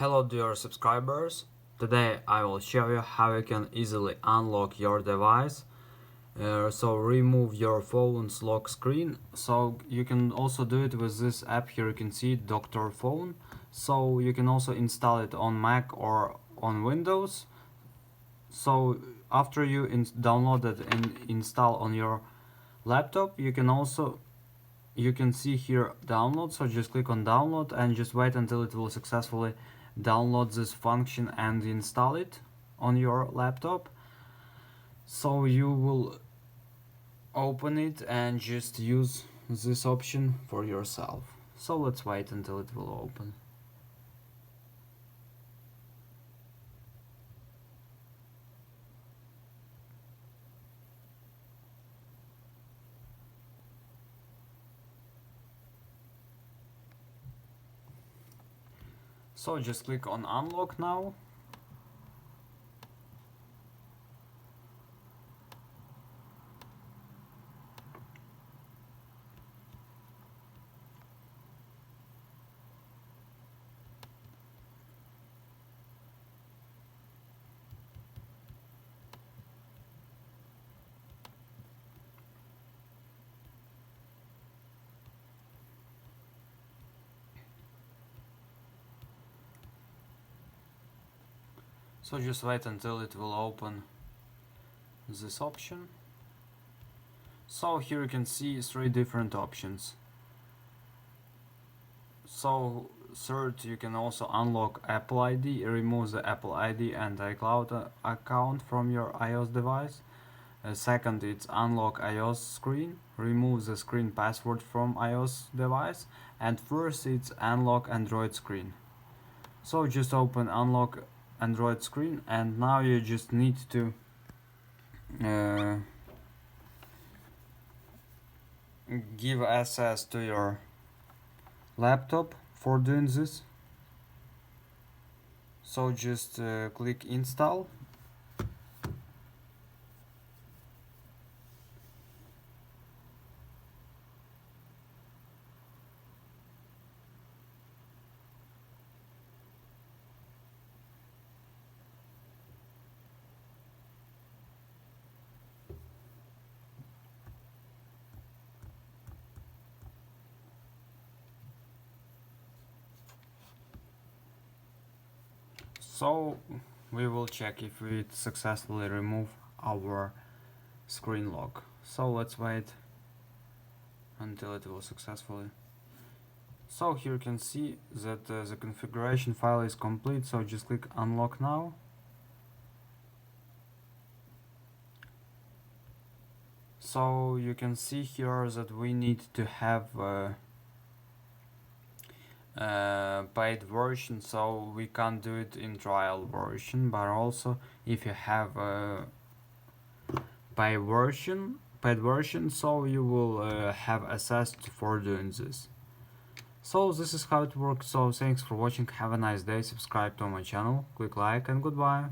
Hello dear subscribers, today I will show you how you can easily unlock your device. So remove your phone's lock screen. So you can also do it with this app here. You can see Doctor Phone. So you can also install it on Mac or on Windows. So after you download it and install on your laptop, you can see here download. So just click on download and just wait until it will successfully download this function and install it on your laptop. So you will open it and just use this option for yourself. So let's wait until it will open. So just click on unlock now. So just wait until it will open this option. So here you can see 3 different options. So third, you can also unlock Apple ID, remove the Apple ID and iCloud account from your iOS device. Second, it's unlock iOS screen, remove the screen password from iOS device. And first, it's unlock Android screen. So just open unlock Android screen, and now you just need to give access to your laptop for doing this. So just click install. So we will check if we successfully remove our screen lock. So let's wait until it will successfully. So here you can see that the configuration file is complete, so just click unlock now. So you can see here that we need to have paid version, so we can't do it in trial version, but also if you have paid version, so you will have access for doing this. So this is how it works. So thanks for watching, have a nice day, subscribe to my channel, click like, and goodbye.